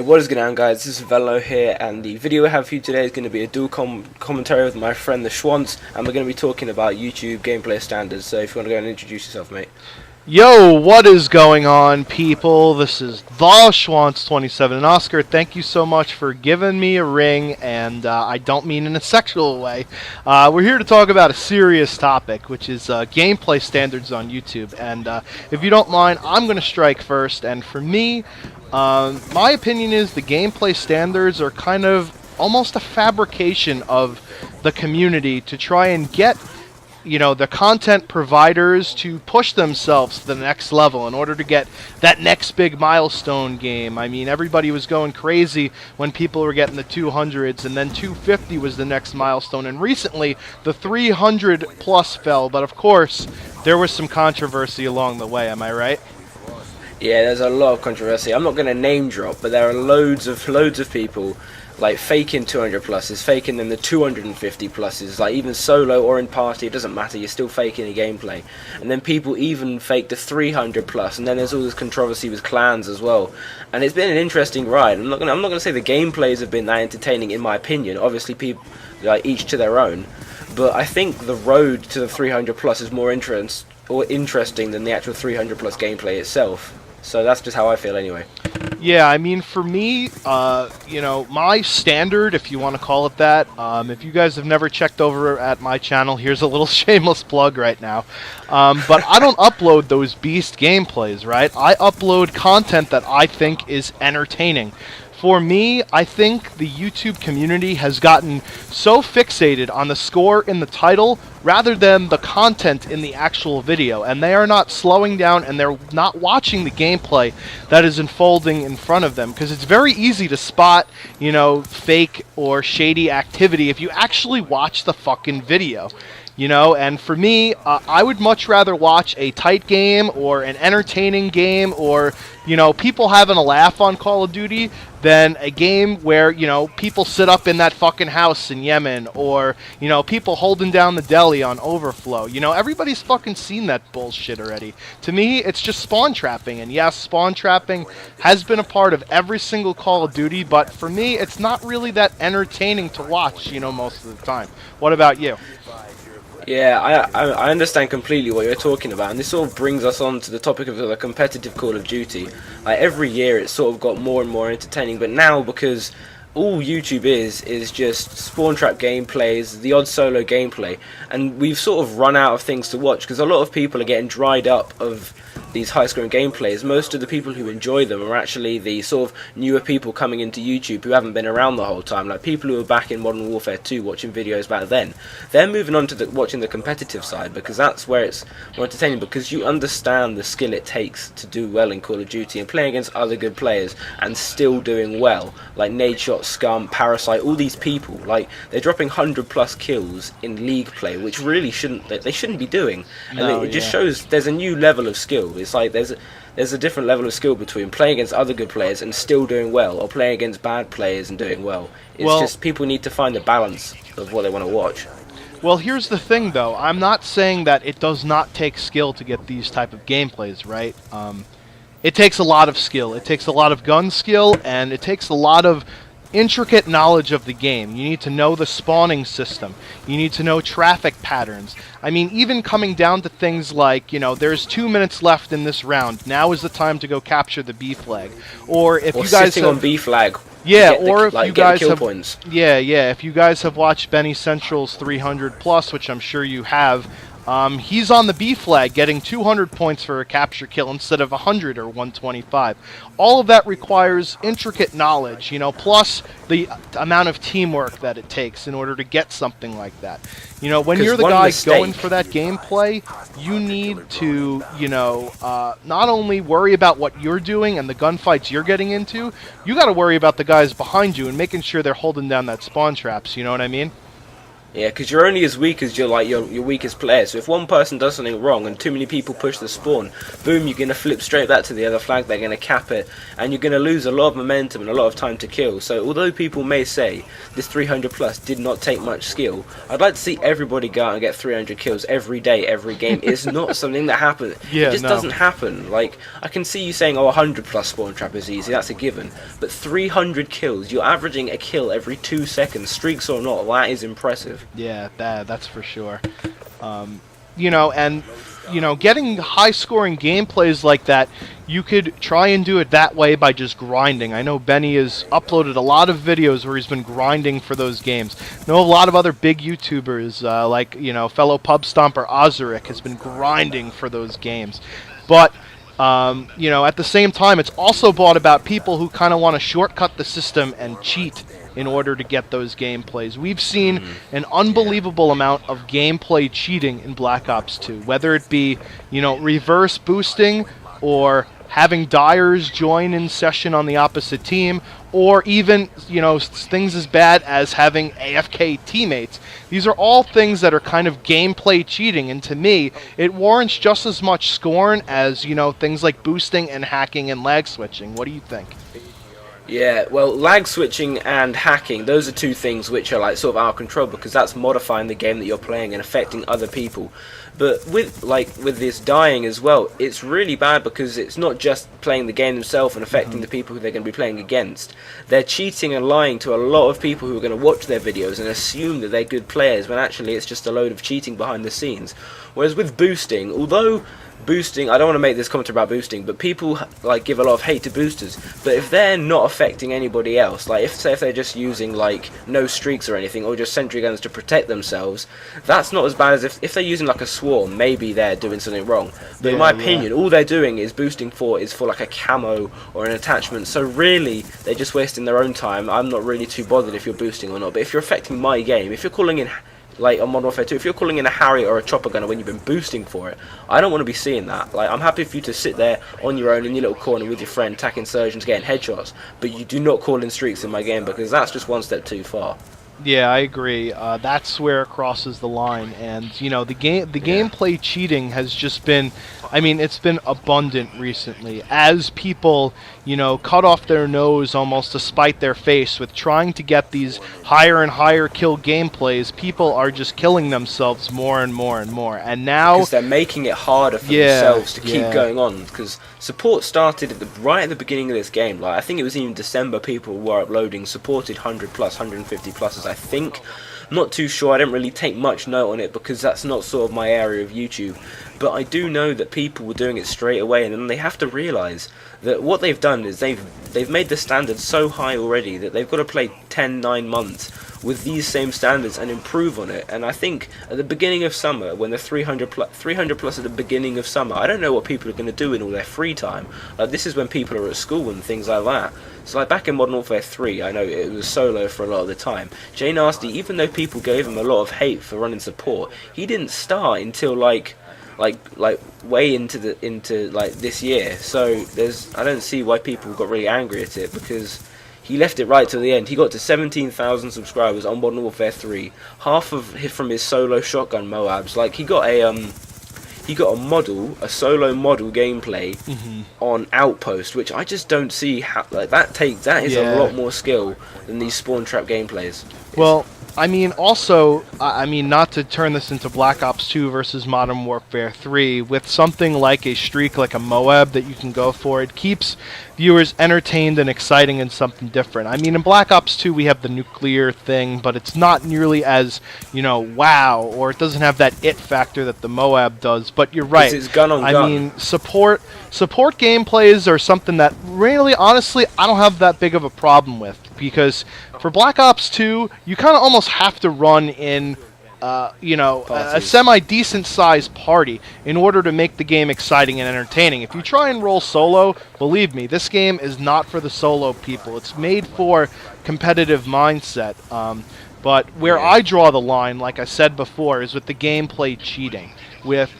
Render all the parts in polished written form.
What is going on, guys? This is Velo here, and the video I have for you today is going to be a dual commentary with my friend the Schwantz, and we're going to be talking about YouTube gameplay standards. So if you want to go and introduce yourself, mate. Yo, what is going on, people? This is the Schwantz27, and Oscar, thank you so much for giving me a ring, and I don't mean in a sexual way. We're here to talk about a serious topic, which is gameplay standards on YouTube, and if you don't mind, I'm going to strike first, and for me, my opinion is the gameplay standards are kind of almost a fabrication of the community to try and get the content providers to push themselves to the next level in order to get that next big milestone game. I mean, everybody was going crazy when people were getting the 200s, and then 250 was the next milestone, and recently the 300 plus fell, but of course there was some controversy along the way. Am I right? Yeah, there's a lot of controversy. I'm not going to name drop, but there are loads of people like faking 200 pluses, faking them the 250 pluses, like even solo or in party, it doesn't matter, you're still faking a gameplay. And then people even fake the 300 plus, and then there's all this controversy with clans as well. And it's been an interesting ride. I'm not gonna say the gameplays have been that entertaining in my opinion. Obviously, people like each to their own, but I think the road to the 300 plus is more interesting than the actual 300 plus gameplay itself. So that's just how I feel anyway. Yeah, I mean, for me, my standard, if you want to call it that, if you guys have never checked over at my channel, here's a little shameless plug right now. But I don't upload those beast gameplays, right? I upload content that I think is entertaining. For me, I think the YouTube community has gotten so fixated on the score in the title rather than the content in the actual video, and they are not slowing down and they're not watching the gameplay that is unfolding in front of them, because it's very easy to spot, fake or shady activity if you actually watch the fucking video. And for me, I would much rather watch a tight game or an entertaining game or, people having a laugh on Call of Duty than a game where, people sit up in that fucking house in Yemen or, people holding down the deli on Overflow. Everybody's fucking seen that bullshit already. To me, it's just spawn trapping. And yes, spawn trapping has been a part of every single Call of Duty, but for me, it's not really that entertaining to watch, most of the time. What about you? Yeah, I understand completely what you're talking about, and this sort of brings us on to the topic of the competitive Call of Duty. Like every year it's sort of got more and more entertaining, but now because all YouTube is just spawn trap gameplays, the odd solo gameplay, and we've sort of run out of things to watch because a lot of people are getting dried up of these high-scoring gameplays. Most of the people who enjoy them are actually the sort of newer people coming into YouTube who haven't been around the whole time, like people who were back in Modern Warfare 2 watching videos back then. They're moving on to watching the competitive side because that's where it's more entertaining, because you understand the skill it takes to do well in Call of Duty and playing against other good players and still doing well, like Nadeshot, Scum, Parasite, all these people, like they're dropping 100 plus kills in league play, which really they shouldn't be doing. And it just shows there's a new level of skill. It's like there's a different level of skill between playing against other good players and still doing well, or playing against bad players and doing well. It's just people need to find the balance of what they want to watch. Well, here's the thing, though. I'm not saying that it does not take skill to get these type of gameplays, right? It takes a lot of skill. It takes a lot of gun skill, and it takes a lot of intricate knowledge of the game. You need to know the spawning system. You need to know traffic patterns. I mean, even coming down to things like, there's 2 minutes left in this round. Now is the time to go capture the B flag. Or if you guys sitting on B flag. Yeah, or if you guys have points. Yeah, if you guys have watched Benny Central's 300 plus, which I'm sure you have, he's on the B flag getting 200 points for a capture kill instead of 100 or 125. All of that requires intricate knowledge, plus the amount of teamwork that it takes in order to get something like that. When you're the guy going for that gameplay, you need to, not only worry about what you're doing and the gunfights you're getting into, you got to worry about the guys behind you and making sure they're holding down that spawn traps, you know what I mean? Yeah, because you're only as weak as your weakest player. So if one person does something wrong and too many people push the spawn, boom, you're gonna flip straight back to the other flag. They're gonna cap it, and you're gonna lose a lot of momentum and a lot of time to kill. So although people may say this 300 plus did not take much skill, I'd like to see everybody go out and get 300 kills every day, every game. It's not something that happens. Yeah, it just no. doesn't happen. Like, I can see you saying, oh, 100 plus spawn trap is easy. That's a given. But 300 kills, you're averaging a kill every 2 seconds, streaks or not. That is impressive. Yeah, that's for sure. You know, and getting high-scoring gameplays like that, you could try and do it that way by just grinding. I know Benny has uploaded a lot of videos where he's been grinding for those games. I know a lot of other big YouTubers, like fellow pub stomper Ozuric has been grinding for those games, but. At the same time, it's also brought about people who kind of want to shortcut the system and cheat in order to get those gameplays. We've seen an unbelievable amount of gameplay cheating in Black Ops 2, whether it be, reverse boosting or having dyers join in session on the opposite team, or even, things as bad as having AFK teammates. These are all things that are kind of gameplay cheating, and to me, it warrants just as much scorn as, things like boosting and hacking and lag switching. What do you think? Yeah, well, lag switching and hacking, those are two things which are like sort of out of control, because that's modifying the game that you're playing and affecting other people. But with this dying as well, it's really bad because it's not just playing the game themselves and affecting the people who they're going to be playing against. They're cheating and lying to a lot of people who are going to watch their videos and assume that they're good players when actually it's just a load of cheating behind the scenes. Whereas with boosting, although boosting, I don't want to make this comment about boosting, but people give a lot of hate to boosters. But if they're not affecting anybody else, if they're just using no streaks or anything, or just sentry guns to protect themselves, that's not as bad as if they're using a swarm. Maybe they're doing something wrong. But in my opinion, all they're doing is boosting for a camo or an attachment. So really, they're just wasting their own time. I'm not really too bothered if you're boosting or not. But if you're affecting my game, if you're calling in on Modern Warfare 2, if you're calling in a Harrier or a chopper gunner when you've been boosting for it, I don't want to be seeing that. I'm happy for you to sit there on your own in your little corner with your friend, attacking surgeons, getting headshots, but you do not call in streaks in my game, because that's just one step too far. Yeah, I agree. That's where it crosses the line, and the gameplay cheating has just been, it's been abundant recently as people, cut off their nose almost to spite their face with trying to get these higher and higher kill gameplays. People are just killing themselves more and more and more, and now because they're making it harder for themselves to keep going on. Because support started right at the beginning of this game. I think it was even December. People were uploading supported 100 plus, 150 pluses. I think. I'm not too sure. I don't really take much note on it because that's not sort of my area of YouTube. But I do know that people were doing it straight away, and then they have to realise that what they've done is they've made the standard so high already that they've got to play 9 months with these same standards and improve on it. And I think at the beginning of summer, when the 300 plus at the beginning of summer, I don't know what people are going to do in all their free time. This is when people are at school and things like that. So back in Modern Warfare 3, I know it was solo for a lot of the time. Jay Nasty, even though people gave him a lot of hate for running support, he didn't start until way into this year. So I don't see why people got really angry at it, because he left it right till the end. He got to 17,000 subscribers on Modern Warfare 3, half from his solo shotgun Moabs. He got a solo model gameplay on Outpost, which I just don't see how that is a lot more skill than these spawn trap gameplays. Well, not to turn this into Black Ops 2 versus Modern Warfare 3, with something like a streak, like a Moab that you can go for, it keeps viewers entertained and exciting and something different. In Black Ops 2 we have the nuclear thing, but it's not nearly as, wow, or it doesn't have that it factor that the Moab does. But you're right. It's gun on gun. Support gameplays are something that really, honestly, I don't have that big of a problem with, because for Black Ops 2, you kind of almost have to run in a semi-decent sized party in order to make the game exciting and entertaining. If you try and roll solo, believe me, this game is not for the solo people. It's made for competitive mindset. But where I draw the line, like I said before, is with the gameplay cheating, with,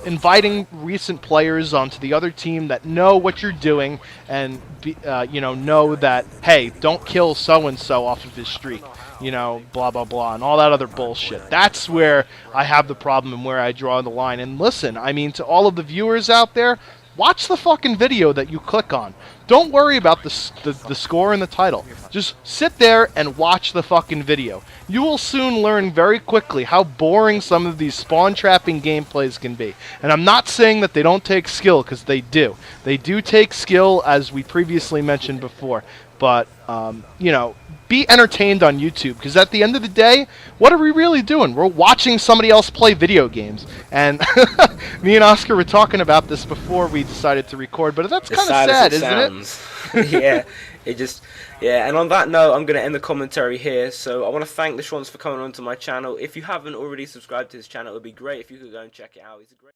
inviting recent players onto the other team that know what you're doing and know that, hey, don't kill so-and-so off of his streak. you know, blah, blah, blah, and all that other bullshit. That's where I have the problem and where I draw the line. And listen, I mean, to all of the viewers out there, watch the fucking video that you click on. Don't worry about the score and the title. Just sit there and watch the fucking video. You will soon learn very quickly how boring some of these spawn trapping gameplays can be. And I'm not saying that they don't take skill, because they do. They do take skill, as we previously mentioned before. But, you know, be entertained on YouTube, because at the end of the day, what are we really doing? We're watching somebody else play video games. And me and Oscar were talking about this before we decided to record, but that's kind of sad, isn't it? Yeah, yeah, and on that note, I'm going to end the commentary here. So I want to thank the Schwans for coming onto my channel. If you haven't already subscribed to his channel, it would be great if you could go and check it out. He's a great